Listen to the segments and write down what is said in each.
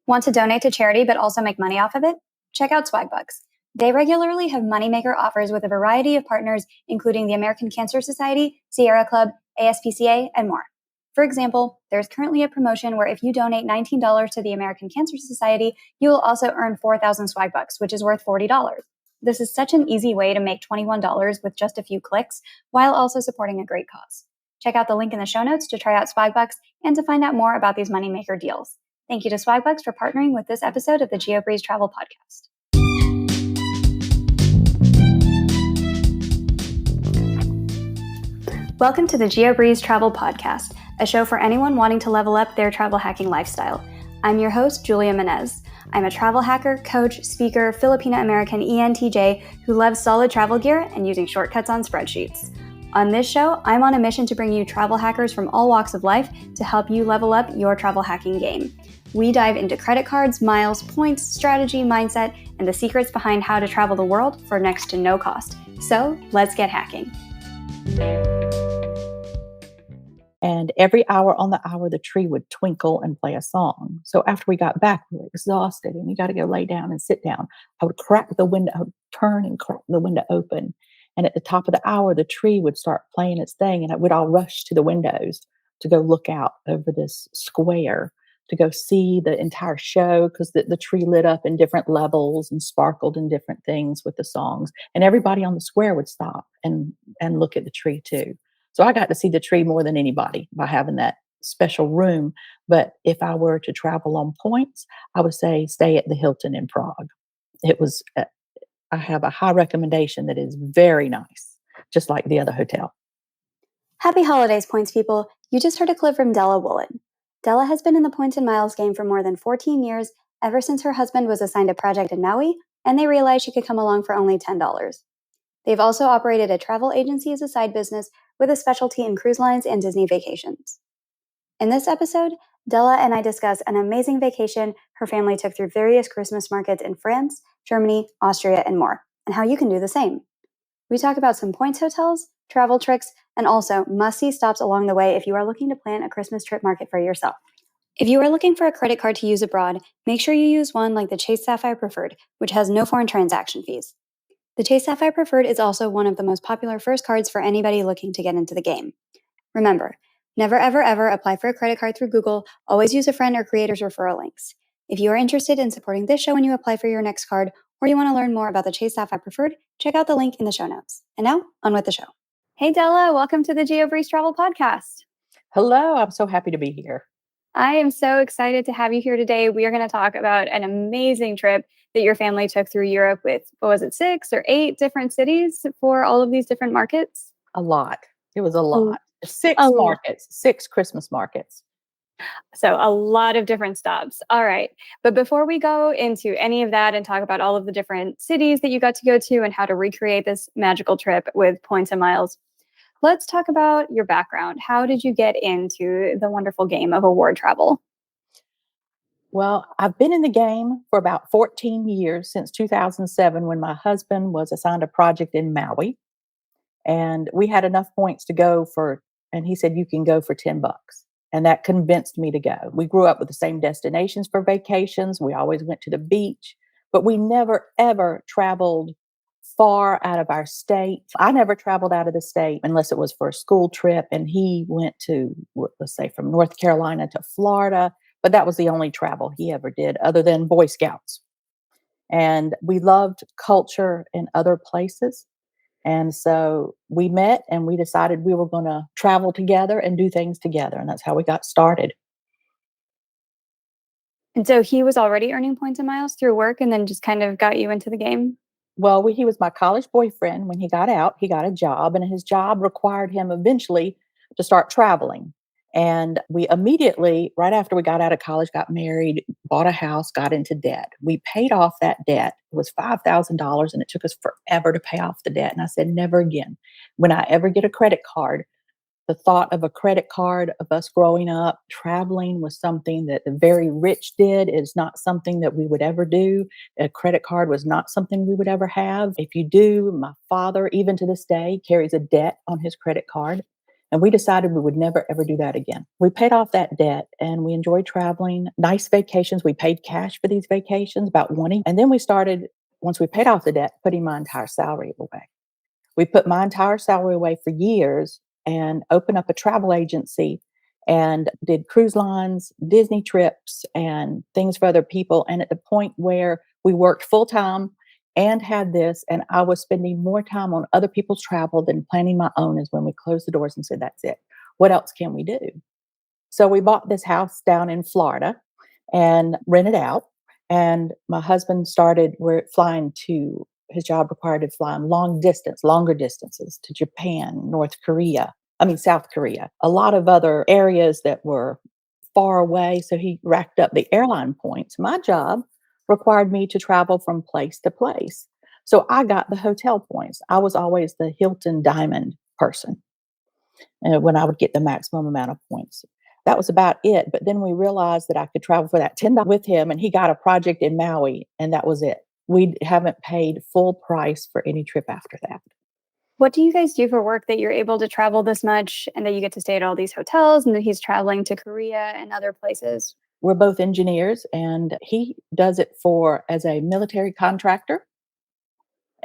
Want to donate to charity but also make money off of it? Check out Swagbucks. They regularly have moneymaker offers with a variety of partners, including the American Cancer Society, Sierra Club, ASPCA, and more. For example, there's currently a promotion where if you donate $19 to the American Cancer Society, you will also earn 4,000 Swagbucks, which is worth $40. This is such an easy way to make $21 with just a few clicks, while also supporting a great cause. Check out the link in the show notes to try out Swagbucks and to find out more about these moneymaker deals. Thank you to Swagbucks for partnering with this episode of the Geobreeze Travel Podcast. Welcome to the Geobreeze Travel Podcast, a show for anyone wanting to level up their travel hacking lifestyle. I'm your host, Julia Menez. I'm a travel hacker, coach, speaker, Filipino-American ENTJ who loves solid travel gear and using shortcuts on spreadsheets. On this show, I'm on a mission to bring you travel hackers from all walks of life to help you level up your travel hacking game. We dive into credit cards, miles, points, strategy, mindset, and the secrets behind how to travel the world for next to no cost. So let's get hacking. And every hour on the hour, the tree would twinkle and play a song. So after we got back, we were exhausted and you got to go lay down and sit down. I would crack the window, I would turn and crack the window open. And at the top of the hour, the tree would start playing its thing. And we'd all rush to the windows to go look out over this square, to go see the entire show, because the tree lit up in different levels and sparkled in different things with the songs. And everybody on the square would stop and look at the tree too. So I got to see the tree more than anybody by having that special room. But if I were to travel on points, I would say stay at the Hilton in Prague. It was, I have a high recommendation that is very nice, just like the other hotel. Happy holidays, points people. You just heard a clip from Della Woollen. Della has been in the points and miles game for more than 14 years, ever since her husband was assigned a project in Maui, and they realized she could come along for only $10. They've also operated a travel agency as a side business with a specialty in cruise lines and Disney vacations. In this episode, Della and I discuss an amazing vacation her family took through various Christmas markets in France, Germany, Austria, and more, and how you can do the same. We talk about some points hotels, travel tricks, and also must-see stops along the way if you are looking to plan a Christmas trip market for yourself. If you are looking for a credit card to use abroad, make sure you use one like the Chase Sapphire Preferred, which has no foreign transaction fees. The Chase Sapphire Preferred is also one of the most popular first cards for anybody looking to get into the game. Remember, never ever ever apply for a credit card through Google. Always use a friend or creator's referral links. If you are interested in supporting this show when you apply for your next card, or you want to learn more about the Chase Sapphire Preferred, check out the link in the show notes. And now, on with the show. Hey Della, welcome to the Geobreeze Travel Podcast. Hello, I'm so happy to be here. I am so excited to have you here today. We are going to talk about an amazing trip that your family took through Europe with, 6 or 8 different cities for all of these different markets? A lot. It was a lot. 6 lot. 6 Christmas markets. So a lot of different stops. All right. But before we go into any of that and talk about all of the different cities that you got to go to and how to recreate this magical trip with points and miles, let's talk about your background. How did you get into the wonderful game of award travel? Well, I've been in the game for about 14 years, since 2007, when my husband was assigned a project in Maui. And we had enough points to go and he said, you can go for $10. And that convinced me to go. We grew up with the same destinations for vacations. We always went to the beach, but we never, ever traveled far out of our state. I never traveled out of the state unless it was for a school trip. And he went to, let's say, from North Carolina to Florida. But that was the only travel he ever did, other than Boy Scouts. And we loved culture in other places. And so we met and we decided we were going to travel together and do things together. And that's how we got started. And so he was already earning points and miles through work and then just kind of got you into the game? Well, he was my college boyfriend. When he got out, he got a job, and his job required him eventually to start traveling. And we immediately, right after we got out of college, got married, bought a house, got into debt. We paid off that debt. It was $5,000, and it took us forever to pay off the debt. And I said, never again. When I ever get a credit card, the thought of a credit card, of us growing up, traveling was something that the very rich did. Is not something that we would ever do. A credit card was not something we would ever have. If you do, my father, even to this day, carries a debt on his credit card. And we decided we would never ever do that again. We paid off that debt and we enjoyed traveling, nice vacations. We paid cash for these vacations, about one. And then we started, once we paid off the debt, putting my entire salary away. We put my entire salary away for years and opened up a travel agency and did cruise lines, Disney trips, and things for other people. And at the point where we worked full time and had this, and I was spending more time on other people's travel than planning my own, is when we closed the doors and said, that's it. What else can we do? So we bought this house down in Florida and rented out. And my husband started, we're flying to, his job required him flying longer distances to Japan, South Korea, a lot of other areas that were far away. So he racked up the airline points. My job required me to travel from place to place. So I got the hotel points. I was always the Hilton Diamond person when I would get the maximum amount of points. That was about it. But then we realized that I could travel for that $10 with him, and he got a project in Maui, and that was it. We haven't paid full price for any trip after that. What do you guys do for work that you're able to travel this much and that you get to stay at all these hotels and that he's traveling to Korea and other places? We're both engineers, and he does it for as a military contractor.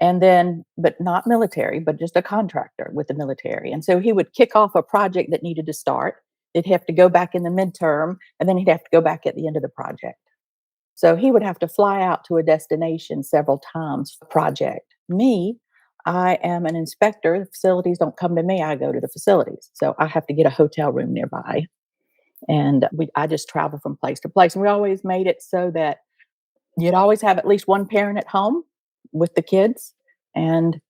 And then, but not military, but just a contractor with the military. And so he would kick off a project that needed to start. They'd have to go back in the midterm, and then he'd have to go back at the end of the project. So he would have to fly out to a destination several times for the project. Me, I am an inspector. The facilities don't come to me, I go to the facilities. So I have to get a hotel room nearby. And I just travel from place to place. And we always made it so that you'd always have at least one parent at home with the kids. And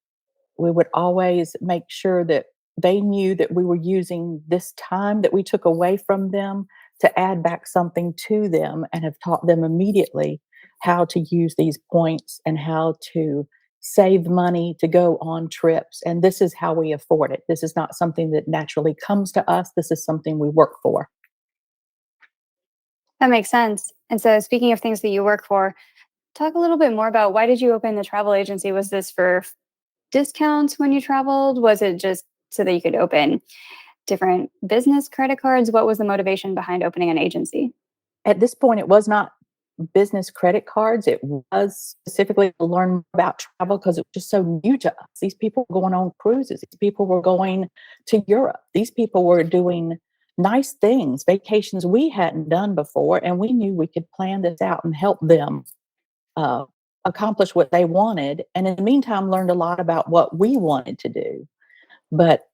we would always make sure that they knew that we were using this time that we took away from them to add back something to them, and have taught them immediately how to use these points and how to save money to go on trips. And this is how we afford it. This is not something that naturally comes to us. This is something we work for. That makes sense. And so, speaking of things that you work for, talk a little bit more about why did you open the travel agency? Was this for discounts when you traveled? Was it just so that you could open different business credit cards? What was the motivation behind opening an agency? At this point, it was not business credit cards. It was specifically to learn more about travel because it was just so new to us. These people were going on cruises. These people were going to Europe. These people were doing nice things, vacations we hadn't done before. And we knew we could plan this out and help them uh, accomplish what they wanted. And in the meantime, learned a lot about what we wanted to do. But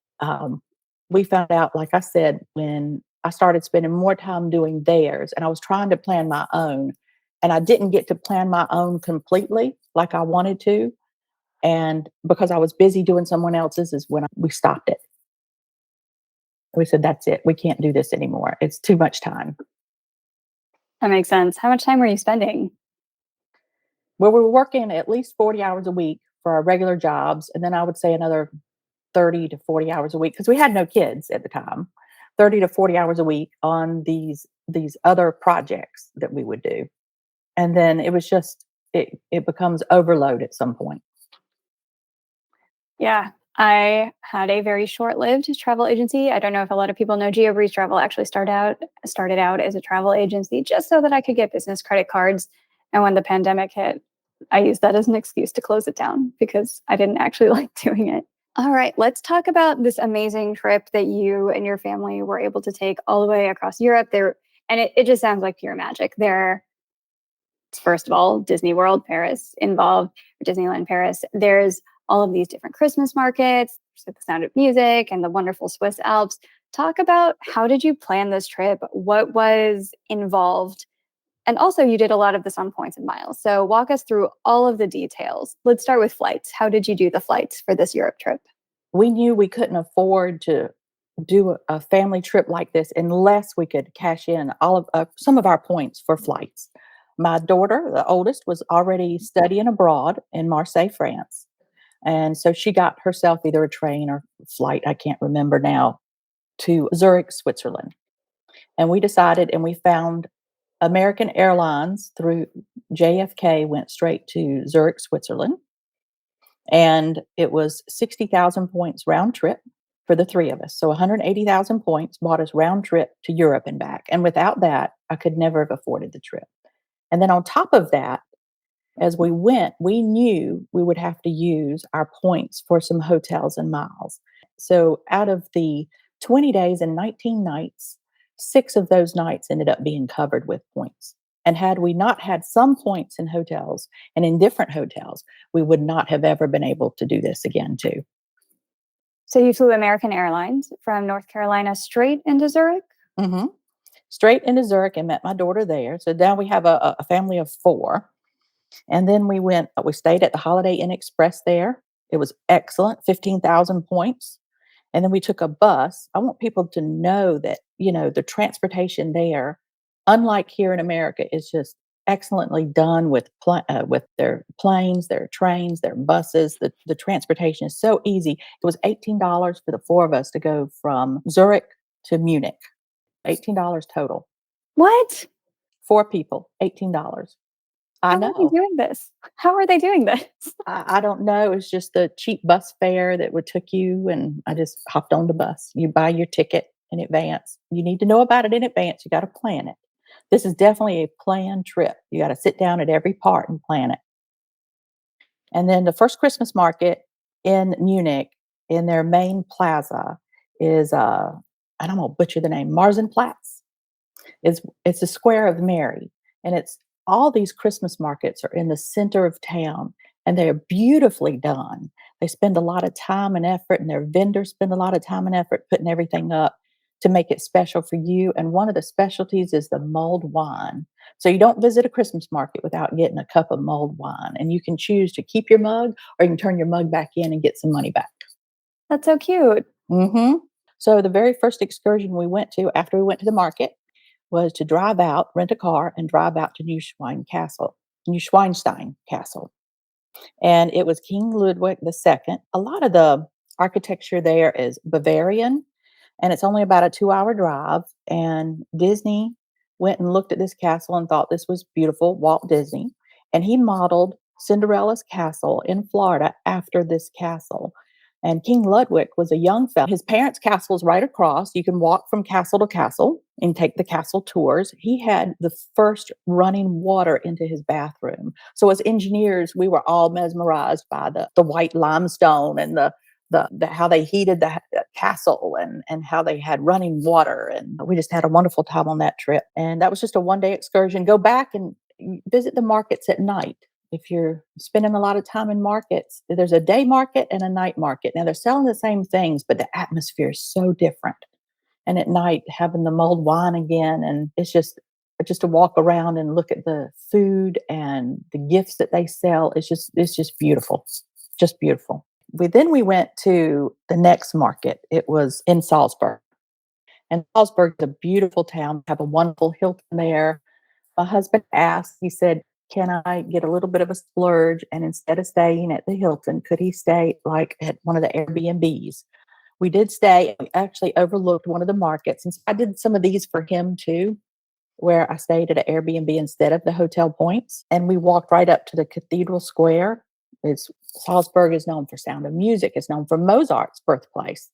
we found out, like I said, when I started spending more time doing theirs and I was trying to plan my own, and I didn't get to plan my own completely like I wanted to. And because I was busy doing someone else's, is when we stopped it. We said, that's it. We can't do this anymore. It's too much time. That makes sense. How much time were you spending? Well, we were working at least 40 hours a week for our regular jobs. And then I would say another 30 to 40 hours a week because we had no kids at the time. 30 to 40 hours a week on these other projects that we would do. And then it was just it becomes overload at some point. Yeah, I had a very short-lived travel agency. I don't know if a lot of people know Geobreeze Travel actually started out as a travel agency just so that I could get business credit cards. And when the pandemic hit, I used that as an excuse to close it down because I didn't actually like doing it. All right, let's talk about this amazing trip that you and your family were able to take all the way across Europe. And it just sounds like pure magic. First of all, Disney World Paris involved, or Disneyland Paris. There's all of these different Christmas markets, there's the Sound of Music and the wonderful Swiss Alps. Talk about how did you plan this trip? What was involved? And also, you did a lot of this on points and miles. So walk us through all of the details. Let's start with flights. How did you do the flights for this Europe trip? We knew we couldn't afford to do a family trip like this unless we could cash in all of some of our points for flights. My daughter, the oldest, was already studying abroad in Marseille, France. And so she got herself either a train or flight, I can't remember now, to Zurich, Switzerland. And we decided and we found American Airlines through JFK went straight to Zurich, Switzerland. And it was 60,000 points round trip. for the three of us. So 180,000 points bought us round trip to Europe and back. And without that, I could never have afforded the trip. And then on top of that, as we went, we knew we would have to use our points for some hotels and miles. So out of the 20 days and 19 nights, 6 of those nights ended up being covered with points. And had we not had some points in hotels and in different hotels, we would not have ever been able to do this again, too. So you flew American Airlines from North Carolina straight into Zurich? Hmm. Straight into Zurich and met my daughter there. So now we have a family of 4. And then we stayed at the Holiday Inn Express there. It was excellent, 15,000 points. And then we took a bus. I want people to know that, the transportation there, unlike here in America, is just excellently done with their planes, their trains, their buses. The transportation is so easy. It was $18 for the 4 of us to go from Zurich to Munich. $18 total. What? 4 people, $18. I How are they know. doing this? How are they doing this? I don't know. It's just the cheap bus fare that would took you, and I just hopped on the bus. You buy your ticket in advance. You need to know about it in advance. You got to plan it. This is definitely a planned trip. You got to sit down at every part and plan it. And then the first Christmas market in Munich, in their main plaza, is and I'm gonna butcher the name, Marzenplatz. It's the Square of Mary, and it's all these Christmas markets are in the center of town, and they're beautifully done. They spend a lot of time and effort, and their vendors spend a lot of time and effort putting everything up to make it special for you. And one of the specialties is the mulled wine. So you don't visit a Christmas market without getting a cup of mulled wine, and you can choose to keep your mug or you can turn your mug back in and get some money back. That's so cute. Hmm. So the very first excursion we went to after we went to the market was to drive out, rent a car, and drive out to Neuschwanstein Castle. And it was King Ludwig II. A lot of the architecture there is Bavarian, and it's only about a 2-hour drive. And Disney went and looked at this castle and thought this was beautiful, Walt Disney. And he modeled Cinderella's castle in Florida after this castle. And King Ludwig was a young fellow. His parents' castle is right across. You can walk from castle to castle and take the castle tours. He had the first running water into his bathroom. So as engineers, we were all mesmerized by the white limestone and the how they heated the castle and how they had running water. And we just had a wonderful time on that trip. And that was just a one-day excursion. Go back and visit the markets at night. If you're spending a lot of time in markets, there's a day market and a night market. Now they're selling the same things, but the atmosphere is so different. And at night, having the mulled wine again, and it's just to walk around and look at the food and the gifts that they sell. It's just beautiful, just beautiful. We went to the next market. It was in Salzburg, and Salzburg is a beautiful town. Have a wonderful Hilton there. My husband asked, he said, can I get a little bit of a splurge? And instead of staying at the Hilton, could he stay like at one of the Airbnbs? We did stay. We actually overlooked one of the markets. And so I did some of these for him too, where I stayed at an Airbnb instead of the hotel points. And we walked right up to the Cathedral Square. Salzburg is known for Sound of Music. It's known for Mozart's birthplace.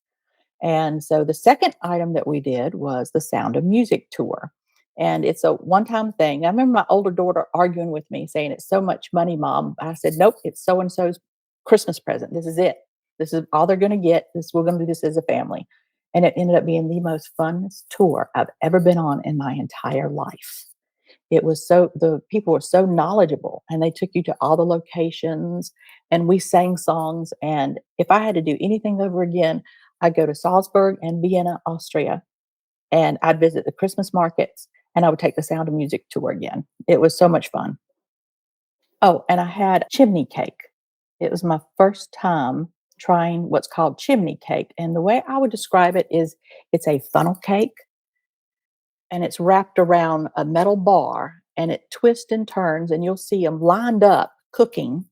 And so the second item that we did was the Sound of Music tour. And it's a one-time thing. I remember my older daughter arguing with me, saying, "It's so much money, Mom." I said, "Nope, it's so and so's Christmas present. This is it. This is all they're going to get. We're going to do this as a family." And it ended up being the most funnest tour I've ever been on in my entire life. The people were so knowledgeable, and they took you to all the locations, and we sang songs. And if I had to do anything over again, I'd go to Salzburg and Vienna, Austria, and I'd visit the Christmas markets, and I would take the Sound of Music tour again. It was so much fun. Oh, and I had chimney cake. It was my first time trying what's called chimney cake. And the way I would describe it is it's a funnel cake, and it's wrapped around a metal bar, and it twists and turns, and you'll see them lined up cooking.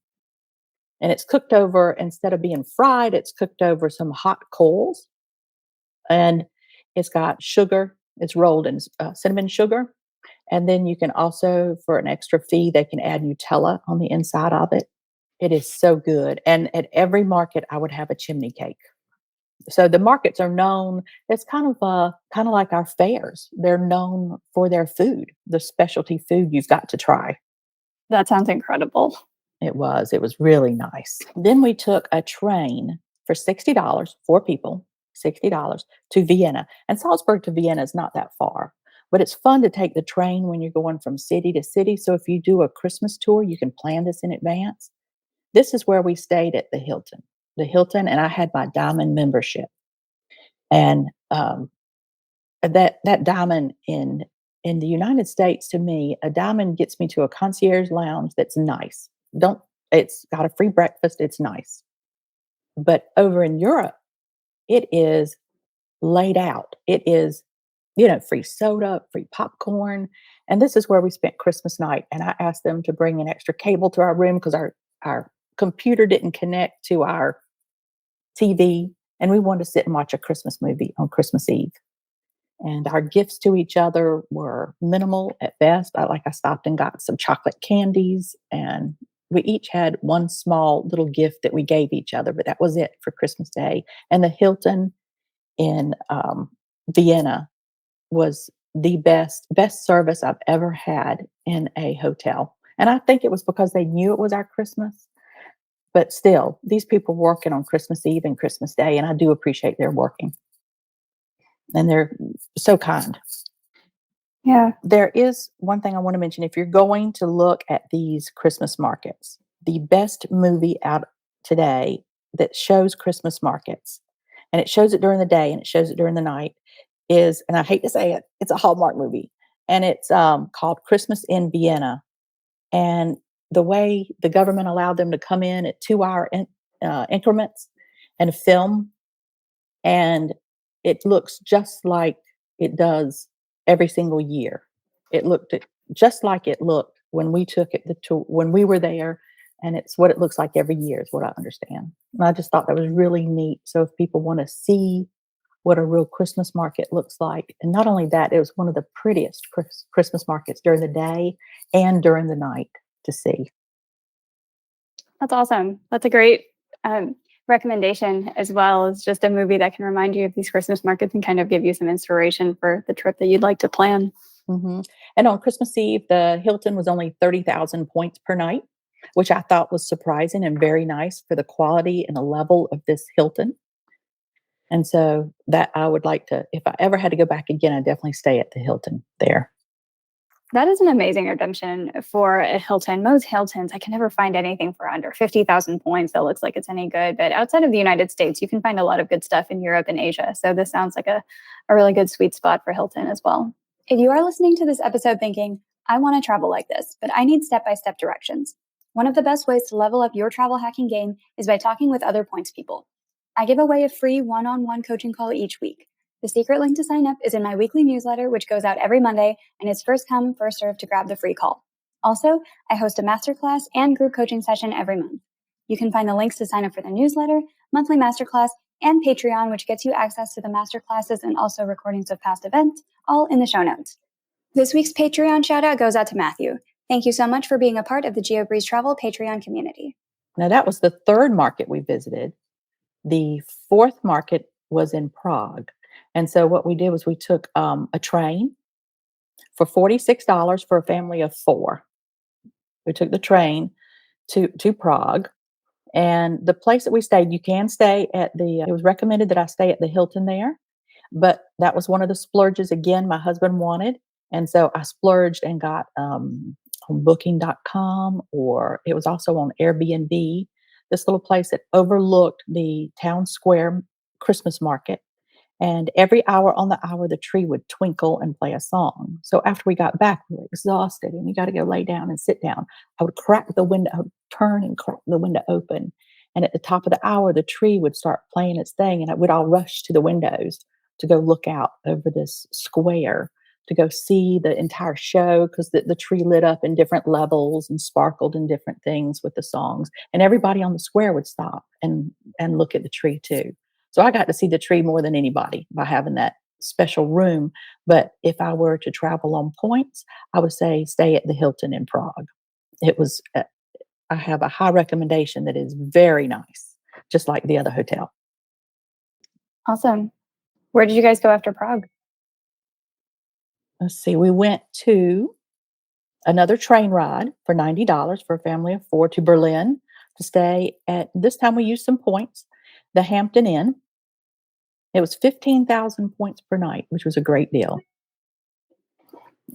And it's cooked over, instead of being fried, it's cooked over some hot coals. And it's got sugar. It's rolled in cinnamon sugar. And then you can also, for an extra fee, they can add Nutella on the inside of it. It is so good. And at every market, I would have a chimney cake. So the markets are known. It's kind of like our fairs. They're known for their food, the specialty food you've got to try. That sounds incredible. It was really nice. Then we took a train for $60, 4 people, $60 to Vienna. And Salzburg to Vienna is not that far, but it's fun to take the train when you're going from city to city. So if you do a Christmas tour, you can plan this in advance. This is where we stayed at the Hilton. The Hilton, and I had my diamond membership. And that diamond in the United States, to me, a diamond gets me to a concierge lounge that's nice. Don't It's got a free breakfast, it's nice. But over in Europe, it is laid out. It is, free soda, free popcorn. And this is where we spent Christmas night. And I asked them to bring an extra cable to our room because our computer didn't connect to our TV. And we wanted to sit and watch a Christmas movie on Christmas Eve. And our gifts to each other were minimal at best. I stopped and got some chocolate candies, and we each had one small little gift that we gave each other, but that was it for Christmas Day. And the Hilton in Vienna was the best service I've ever had in a hotel. And I think it was because they knew it was our Christmas. But still, these people working on Christmas Eve and Christmas Day, and I do appreciate their working. And they're so kind. Yeah. There is one thing I want to mention. If you're going to look at these Christmas markets, the best movie out today that shows Christmas markets, and it shows it during the day and it shows it during the night, is, and I hate to say it, it's a Hallmark movie, and it's called Christmas in Vienna. And the way the government allowed them to come in at 2 hour increments and film, and it looks just like it does every single year. It looked just like it looked when we took it the tour when we were there, and it's what it looks like every year is what I understand. And I just thought that was really neat. So if people want to see what a real Christmas market looks like, and not only that, it was one of the prettiest Christmas markets during the day and during the night to see. That's awesome. That's a great um, recommendation, as well as just a movie that can remind you of these Christmas markets and kind of give you some inspiration for the trip that you'd like to plan. Mhm. And on Christmas Eve, the Hilton was only 30,000 points per night, which I thought was surprising and very nice for the quality and the level of this Hilton. And so that I would like to, if I ever had to go back again, I'd definitely stay at the Hilton there. That is an amazing redemption for a Hilton. Most Hiltons, I can never find anything for under 50,000 points that looks like it's any good. But outside of the United States, you can find a lot of good stuff in Europe and Asia. So this sounds like a really good sweet spot for Hilton as well. If you are listening to this episode thinking, I want to travel like this, but I need step-by-step directions, one of the best ways to level up your travel hacking game is by talking with other points people. I give away a free one-on-one coaching call each week. The secret link to sign up is in my weekly newsletter, which goes out every Monday, and it's first come, first served to grab the free call. Also, I host a masterclass and group coaching session every month. You can find the links to sign up for the newsletter, monthly masterclass, and Patreon, which gets you access to the masterclasses and also recordings of past events, all in the show notes. This week's Patreon shout out goes out to Matthew. Thank you so much for being a part of the Geobreeze Travel Patreon community. Now, that was the third market we visited. The fourth market was in Prague. And so what we did was we took a train for $46 for a family of four. We took the train to Prague. And the place that we stayed, you can stay at it was recommended that I stay at the Hilton there, but that was one of the splurges again my husband wanted. And so I splurged and got on booking.com, or it was also on Airbnb, this little place that overlooked the town square Christmas market. And every hour on the hour, the tree would twinkle and play a song. So after we got back, we were exhausted and you got to go lay down and sit down. I would crack the window, I would turn and crack the window open. And at the top of the hour, the tree would start playing its thing. And we'd all rush to the windows to go look out over this square to go see the entire show, because the tree lit up in different levels and sparkled in different things with the songs. And everybody on the square would stop and look at the tree too. So I got to see the tree more than anybody by having that special room. But if I were to travel on points, I would say stay at the Hilton in Prague. It was, I have a high recommendation that is very nice, just like the other hotel. Awesome. Where did you guys go after Prague? Let's see, we went to another train ride for $90 for a family of 4 to Berlin to stay at this time we used some points, the Hampton Inn. It was 15,000 points per night, which was a great deal.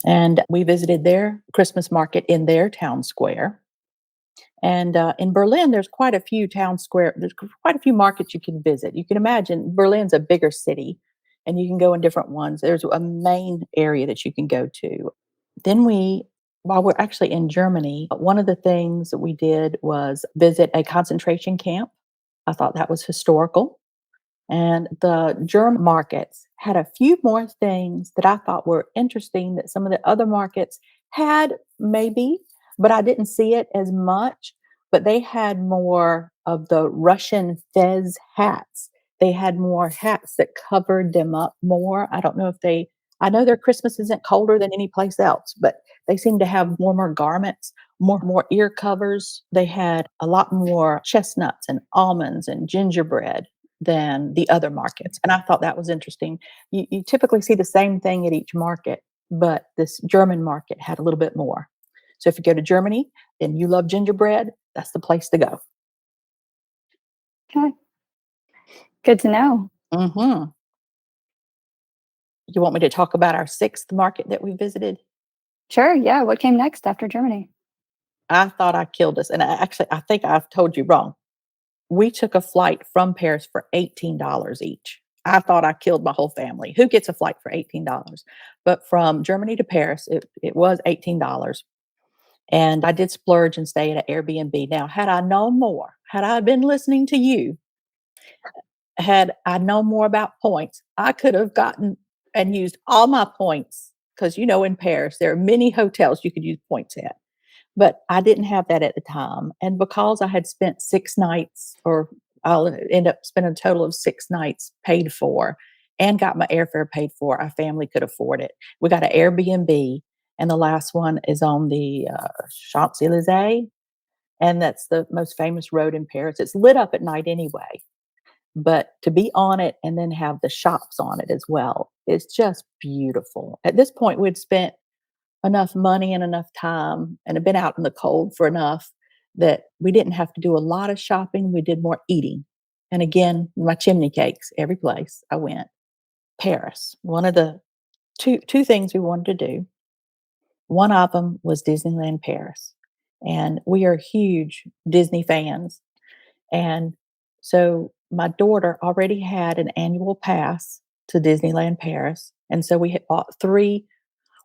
And we visited their Christmas market in their town square. And in Berlin, there's quite a few town square. There's quite a few markets you can visit. You can imagine Berlin's a bigger city, and you can go in different ones. There's a main area that you can go to. Then while we're actually in Germany, one of the things that we did was visit a concentration camp. I thought that was historical. And the German markets had a few more things that I thought were interesting that some of the other markets had, maybe, but I didn't see it as much. But they had more of the Russian fez hats. They had more hats that covered them up more. I don't know if I know their Christmas isn't colder than any place else, but they seem to have warmer garments, more ear covers. They had a lot more chestnuts and almonds and gingerbread than the other markets. And I thought that was interesting. You typically see the same thing at each market, but this German market had a little bit more. So if you go to Germany and you love gingerbread, that's the place to go. Okay. Good to know. Hmm. You want me to talk about our sixth market that we visited? Sure. Yeah. What came next after Germany? I thought I killed us. And I think I've told you wrong. We took a flight from Paris for $18 each. I thought I killed my whole family. Who gets a flight for $18? But from Germany to Paris, it was $18. And I did splurge and stay at an Airbnb. Now, had I known more, had I been listening to you, had I known more about points, I could have gotten and used all my points because, in Paris, there are many hotels you could use points at. But I didn't have that at the time, and because I had spent 6 nights or I'll end up spending a total of 6 nights paid for and got my airfare paid for, our family could afford it. We got an Airbnb, and the last one is on the, Champs-Élysées, and that's the most famous road in Paris. It's lit up at night anyway, but to be on it and then have the shops on it as well, it's just beautiful. At this point, we'd spent enough money and enough time and have been out in the cold for enough that we didn't have to do a lot of shopping. We did more eating. And again, my chimney cakes, every place I went. Paris, one of the two things we wanted to do. One of them was Disneyland Paris. And we are huge Disney fans. And so my daughter already had an annual pass to Disneyland Paris. And so we had bought 3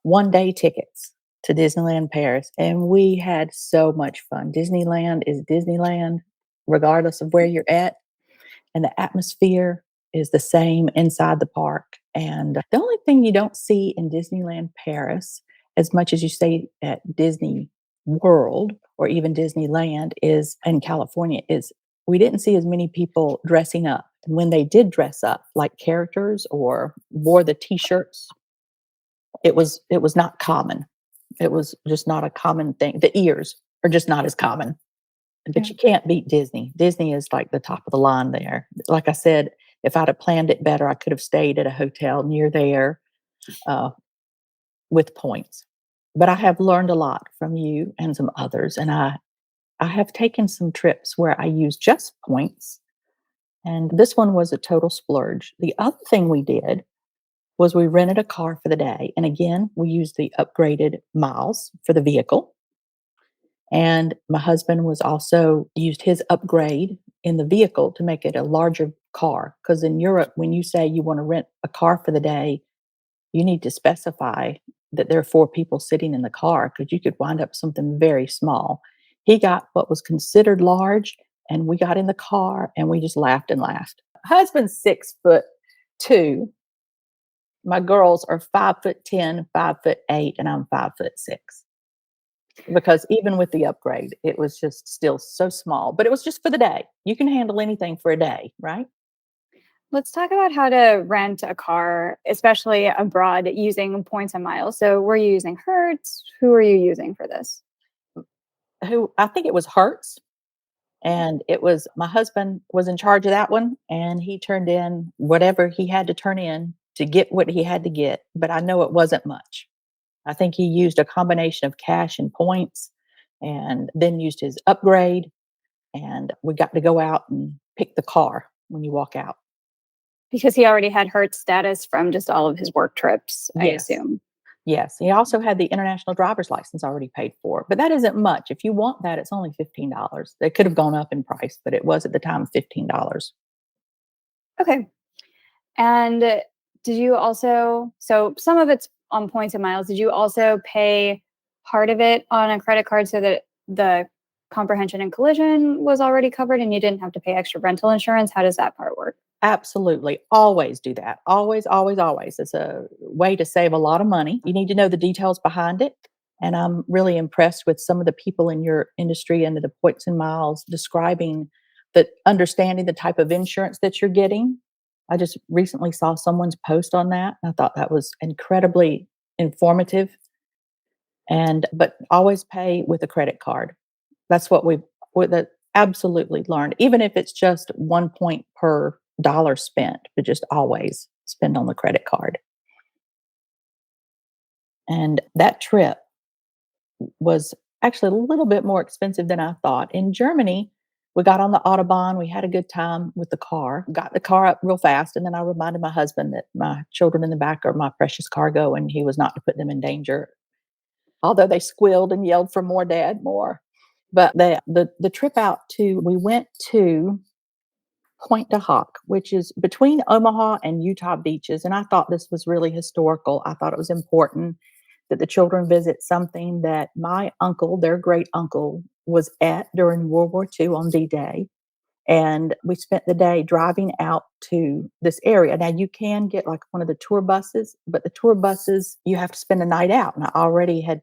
one-day tickets to Disneyland Paris, and we had so much fun. Disneyland is Disneyland, regardless of where you're at, and the atmosphere is the same inside the park. And the only thing you don't see in Disneyland Paris, as much as you see at Disney World or even Disneyland, is in California, is we didn't see as many people dressing up. And when they did dress up like characters or wore the t-shirts, it was not common. It was just not a common thing. The ears are just not as common, but Yeah. you can't beat Disney. Disney is like the top of the line there. Like I said, if I'd have planned it better, I could have stayed at a hotel near there uh, with points. But I have learned a lot from you and some others, and I have taken some trips where I use just points, and this one was a total splurge. The other thing we did was we rented a car for the day. And again, we used the upgraded miles for the vehicle. And my husband was also used his upgrade in the vehicle to make it a larger car. Because in Europe, when you say you want to rent a car for the day, you need to specify that there are 4 people sitting in the car because you could wind up something very small. He got what was considered large, and we got in the car and we just laughed and laughed. Husband's 6'2". My girls are 5'10", 5'8", and I'm 5'6". Because even with the upgrade, it was just still so small. But it was just for the day. You can handle anything for a day, right? Let's talk about how to rent a car, especially abroad, using points and miles. So, were you using Hertz? Who are you using for this? Who I think it was Hertz. And it was my husband was in charge of that one, and he turned in whatever he had to turn in to get what he had to get, but I know it wasn't much. I think he used a combination of cash and points and then used his upgrade, and we got to go out and pick the car when you walk out. Because he already had Hertz status from just all of his work trips, I Yes. assume. Yes. He also had the international driver's license already paid for, but that isn't much. If you want that, it's only $15. They could have gone up in price, but it was at the time $15. Okay. And did you also, so some of it's on points and miles. Did you also pay part of it on a credit card so that the comprehension and collision was already covered and you didn't have to pay extra rental insurance? How does that part work? Absolutely. Always do that. Always, always, always. It's a way to save a lot of money. You need to know the details behind it. And I'm really impressed with some of the people in your industry and the points and miles describing the understanding the type of insurance that you're getting. I just recently saw someone's post on that. I thought that was incredibly informative. And but always pay with a credit card. That's what that absolutely learned. Even if it's just 1 point per dollar spent, but just always spend on the credit card. And that trip was actually a little bit more expensive than I thought. In Germany, we got on the Autobahn, we had a good time with the car, got the car up real fast, and then I reminded my husband that my children in the back are my precious cargo, and he was not to put them in danger, although they squealed and yelled for more, dad, more. But the trip out to we went to Point de Hoc, which is between Omaha and Utah beaches. And I thought this was really historical. I thought it was important that the children visit something that my uncle, their great uncle, was at during World War II on D Day. And we spent the day driving out to this area. Now, you can get like one of the tour buses, but the tour buses, you have to spend a night out. And I already had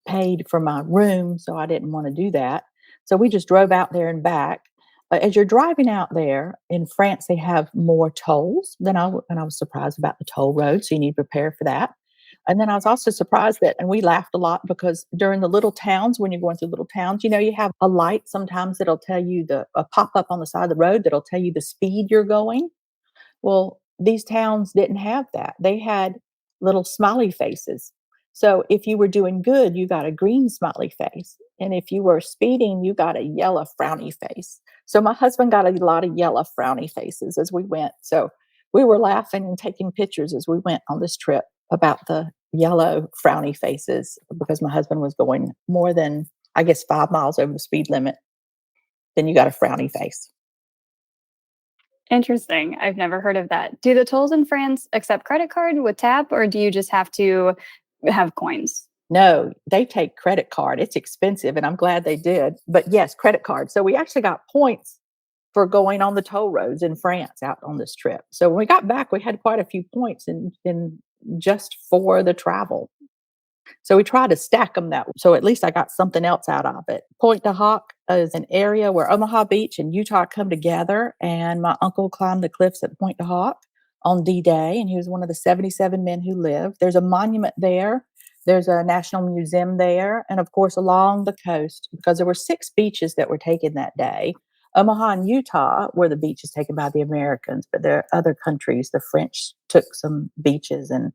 paid for my room, so I didn't want to do that. So we just drove out there and back. As you're driving out there in France, they have more tolls than and I was surprised about the toll road. So you need to prepare for that. And then I was also surprised that, and we laughed a lot because during the little towns, when you're going through little towns, you have a light sometimes that'll tell you a pop up on the side of the road that'll tell you the speed you're going. Well, these towns didn't have that. They had little smiley faces. So if you were doing good, you got a green smiley face. And if you were speeding, you got a yellow frowny face. So my husband got a lot of yellow frowny faces as we went. So we were laughing and taking pictures as we went on this trip about the yellow frowny faces because my husband was going more than, I guess, 5 miles over the speed limit. Then you got a frowny face. Interesting. I've never heard of that. Do the tolls in France accept credit card with tap, or do you just have to have coins? No, they take credit card. It's expensive, and I'm glad they did. But yes, credit card. So we actually got points for going on the toll roads in France out on this trip. So when we got back, we had quite a few points in just for the travel. So we tried to stack them that way. So at least I got something else out of it. Point de Hoc is an area where Omaha Beach and Utah come together. And my uncle climbed the cliffs at Point de Hoc on D Day, and he was one of the 77 men who lived. There's a monument there. There's a national museum there. And of course, along the coast, because there were 6 beaches that were taken that day. Omaha and Utah were the beaches taken by the Americans, but there are other countries. The French took some beaches, and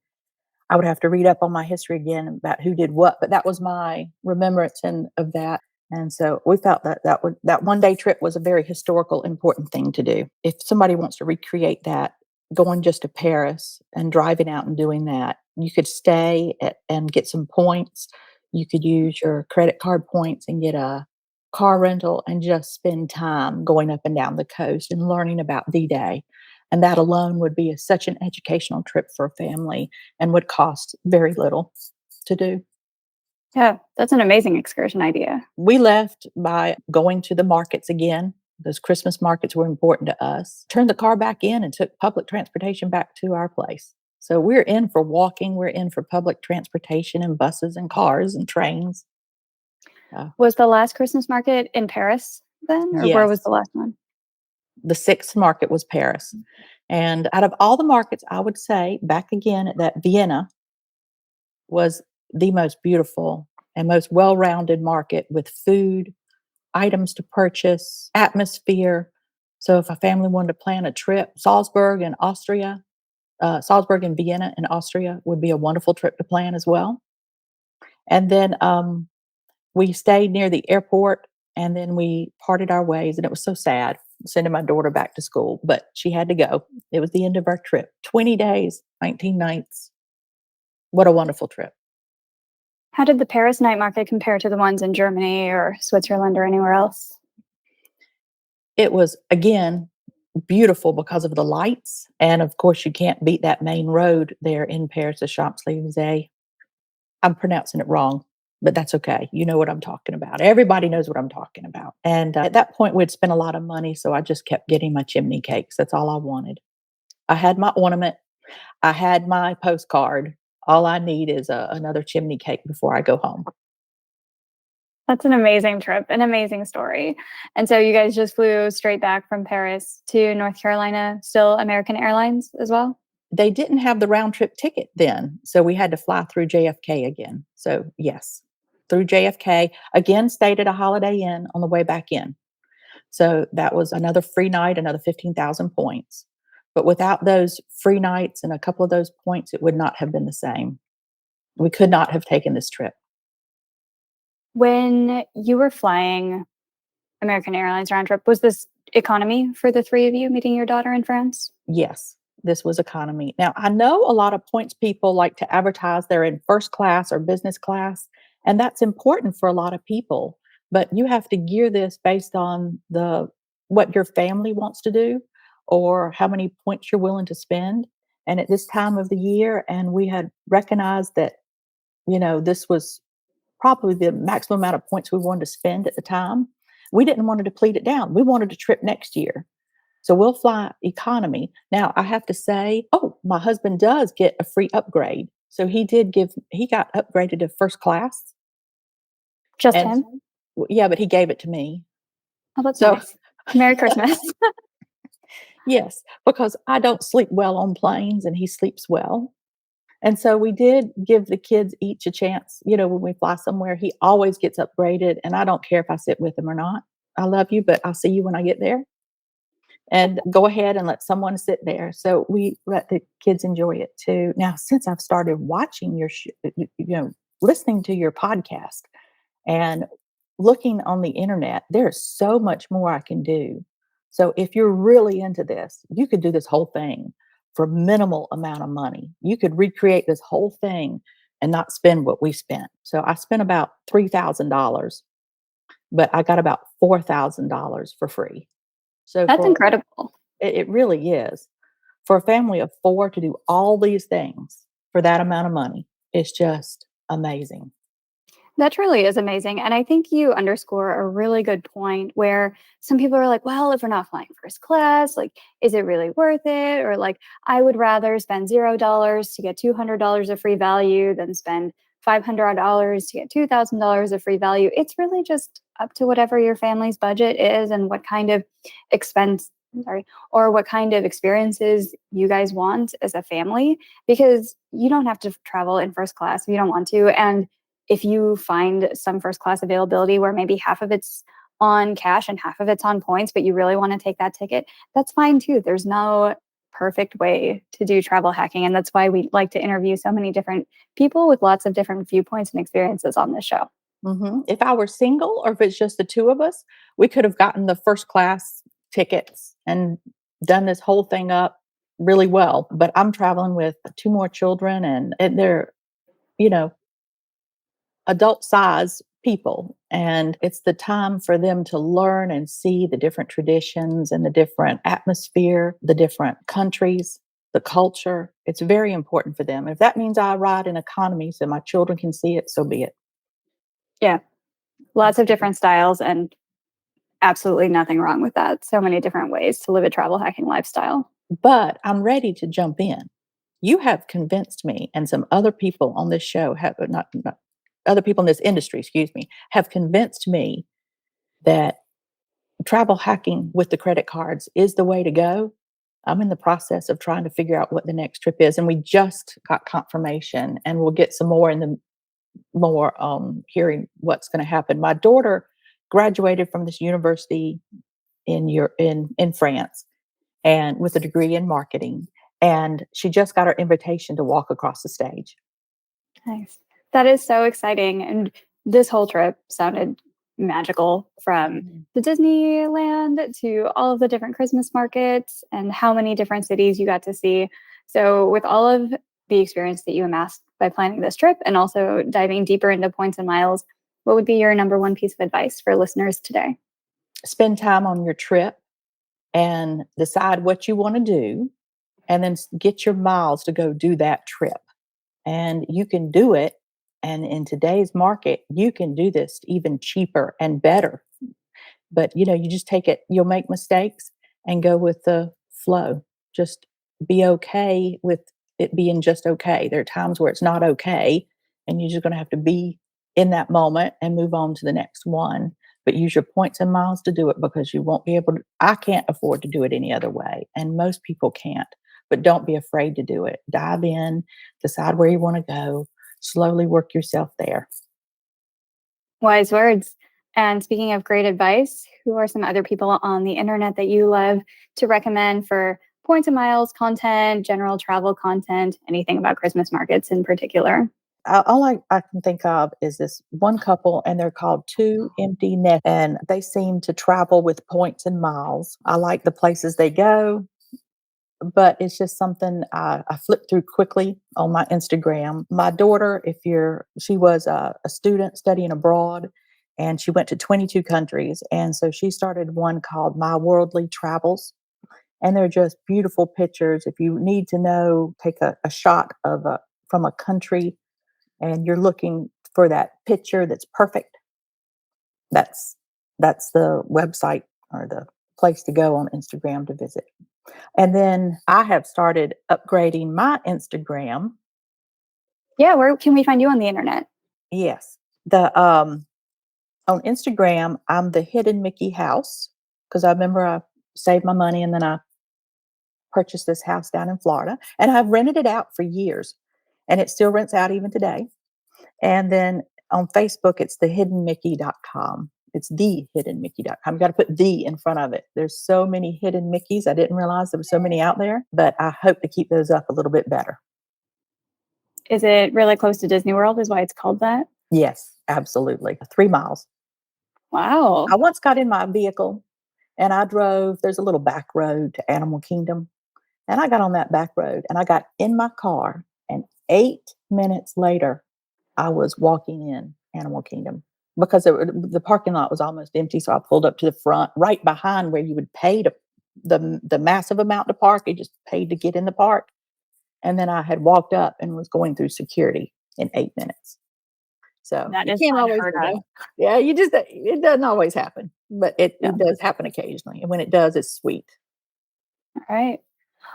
I would have to read up on my history again about who did what, but that was my remembrance of that. And so we felt that that 1 day trip was a very historical, important thing to do. If somebody wants to recreate that, going just to Paris and driving out and doing that, you could stay and get some points. You could use your credit card points and get a car rental and just spend time going up and down the coast and learning about D-Day. And that alone would be such an educational trip for a family and would cost very little to do. Yeah, that's an amazing excursion idea. We left by going to the markets again. Those Christmas markets were important to us. Turned the car back in and took public transportation back to our place. So we're in for walking, we're in for public transportation and buses and cars and trains. Was the last Christmas market in Paris then, or where was Yes, the last one? the sixth market was Paris. And out of all the markets, I would say back again that Vienna was the most beautiful and most well rounded market with food. items to purchase, atmosphere. So if a family wanted to plan a trip, Salzburg and Vienna in Austria would be a wonderful trip to plan as well. And then we stayed near the airport and then we parted our ways. And it was so sad sending my daughter back to school, but she had to go. It was the end of our trip. 20 days, 19 nights. What a wonderful trip. How did the Paris night market compare to the ones in Germany or Switzerland or anywhere else? It was, again, beautiful because of the lights. And of course, you can't beat that main road there in Paris, the Champs-Élysées. I'm pronouncing it wrong, but that's okay. You know what I'm talking about. Everybody knows what I'm talking about. And at that point, we'd spent a lot of money. So I just kept getting my chimney cakes. That's all I wanted. I had my ornament, I had my postcard. All I need is another chimney cake before I go home. That's an amazing trip, an amazing story. And so you guys just flew straight back from Paris to North Carolina, still American Airlines as well? They didn't have the round trip ticket then, so we had to fly through JFK again. So, yes, through JFK, again, stayed at a Holiday Inn on the way back in. So that was another free night, another 15,000 points. But without those free nights and a couple of those points, it would not have been the same. We could not have taken this trip. When you were flying American Airlines round trip, was this economy for the three of you meeting your daughter in France? Yes, this was economy. Now, I know a lot of points people like to advertise they're in first class or business class, and that's important for a lot of people. But you have to gear this based on the what your family wants to do or how many points you're willing to spend. And at this time of the year, and we had recognized that, this was probably the maximum amount of points we wanted to spend at the time. We didn't want to deplete it down. We wanted a trip next year. So we'll fly economy. Now I have to say, my husband does get a free upgrade. So he got upgraded to first class. Just And him? yeah, but he gave it to me. Oh, that's So nice. Merry Christmas. yes, because I don't sleep well on planes and he sleeps well. And so we did give the kids each a chance. When we fly somewhere, he always gets upgraded. And I don't care if I sit with him or not. I love you, but I'll see you when I get there. And go ahead and let someone sit there. So we let the kids enjoy it too. Now, since I've started watching listening to your podcast and looking on the internet, there's so much more I can do. So if you're really into this, you could do this whole thing for minimal amount of money. You could recreate this whole thing and not spend what we spent. So I spent about $3,000, but I got about $4,000 for free. So That's incredible. it really is. For a family of 4 to do all these things for that amount of money, it's just amazing. That truly is amazing. And I think you underscore a really good point where some people are like, well, if we're not flying first class, like, is it really worth it? Or like, I would rather spend $0 to get $200 of free value than spend $500 to get $2,000 of free value. It's really just up to whatever your family's budget is and what kind of expense, I'm sorry, or what kind of experiences you guys want as a family, because you don't have to travel in first class if you don't want to. And if you find some first class availability where maybe half of it's on cash and half of it's on points, but you really want to take that ticket, that's fine too. There's no perfect way to do travel hacking. And that's why we like to interview so many different people with lots of different viewpoints and experiences on this show. If I were single or if it's just the two of us, we could have gotten the first class tickets and done this whole thing up really well. But I'm traveling with 2 more children and they're, you know, adult size people. And it's the time for them to learn and see the different traditions and the different atmosphere, the different countries, the culture. It's very important for them. If that means I ride in economy so my children can see it, so be it. Yeah. Lots of different styles and absolutely nothing wrong with that. So many different ways to live a travel hacking lifestyle. But I'm ready to jump in. You have convinced me, and some other people on this show have not other people in this industry, excuse me, have convinced me that travel hacking with the credit cards is the way to go. I'm in the process of trying to figure out what the next trip is, and we just got confirmation, and we'll get some more in the more hearing what's going to happen. My daughter graduated from this university in France, and with a degree in marketing. And she just got her invitation to walk across the stage. Nice. That is so exciting. And this whole trip sounded magical, from the Disneyland to all of the different Christmas markets and how many different cities you got to see. So, with all of the experience that you amassed by planning this trip and also diving deeper into points and miles, what would be your number one piece of advice for listeners today? Spend time on your trip and decide what you want to do, and then get your miles to go do that trip. And you can do it. And in today's market, you can do this even cheaper and better. But you just take it, you'll make mistakes and go with the flow. Just be okay with it being just okay. There are times where it's not okay, and you're just going to have to be in that moment and move on to the next one. But use your points and miles to do it, because you won't be able to. I can't afford to do it any other way, and most people can't. But don't be afraid to do it. Dive in, decide where you want to go, slowly work yourself there. Wise words. And speaking of great advice, who are some other people on the internet that you love to recommend for points and miles content, general travel content, anything about Christmas markets in particular? All I can think of is this one couple, and they're called Two Empty Nest, and they seem to travel with points and miles. I like the places they go, but it's just something I flip through quickly on my Instagram. My daughter, she was a student studying abroad, and she went to 22 countries. And so she started one called My Worldly Travels. And they're just beautiful pictures. If you need to know, take a shot from a country, and you're looking for that picture that's perfect, that's the website or the place to go on Instagram to visit. And then I have started upgrading my Instagram. Yeah, where can we find you on the internet? Yes. On Instagram, I'm the Hidden Mickey House, because I remember I saved my money and then I purchased this house down in Florida, and I've rented it out for years, and it still rents out even today. And then on Facebook, it's thehiddenmickey.com. It's thehiddenmickey.com. You got to put the in front of it. There's so many hidden Mickeys. I didn't realize there were so many out there, but I hope to keep those up a little bit better. Is it really close to Disney World is why it's called that? Yes, absolutely. 3 miles. Wow. I once got in my vehicle and I drove, there's a little back road to Animal Kingdom. And I got on that back road and I got in my car, and 8 minutes later, I was walking in Animal Kingdom, because the parking lot was almost empty. So I pulled up to the front, right behind where you would pay the massive amount to park. You just paid to get in the park. And then I had walked up and was going through security in 8 minutes. So That you is can't always unheard do of. that. Yeah, it doesn't always happen, but it does happen occasionally. And when it does, it's sweet. All right.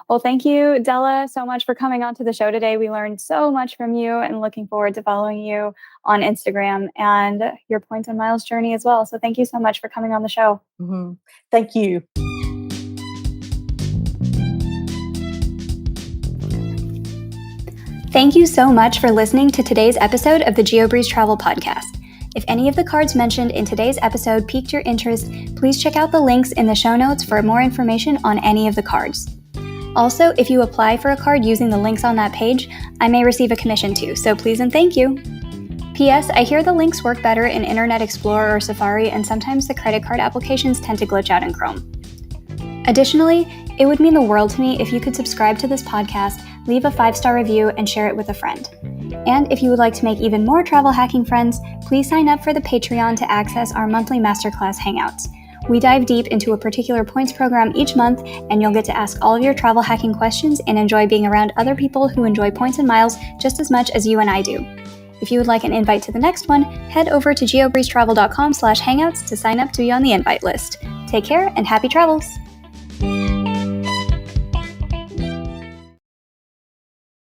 Well, thank you, Della, so much for coming on to the show today. We learned so much from you, and looking forward to following you on Instagram and your points and miles journey as well. So thank you so much for coming on the show. Mm-hmm. Thank you. Thank you so much for listening to today's episode of the Geobreeze Travel Podcast. If any of the cards mentioned in today's episode piqued your interest, please check out the links in the show notes for more information on any of the cards. Also, if you apply for a card using the links on that page, I may receive a commission too, so please and thank you. P.S. I hear the links work better in Internet Explorer or Safari, and sometimes the credit card applications tend to glitch out in Chrome. Additionally, it would mean the world to me if you could subscribe to this podcast, leave a 5-star review, and share it with a friend. And if you would like to make even more travel hacking friends, please sign up for the Patreon to access our monthly masterclass hangouts. We dive deep into a particular points program each month, and you'll get to ask all of your travel hacking questions and enjoy being around other people who enjoy points and miles just as much as you and I do. If you would like an invite to the next one, head over to geobreezetravel.com/hangouts to sign up to be on the invite list. Take care and happy travels!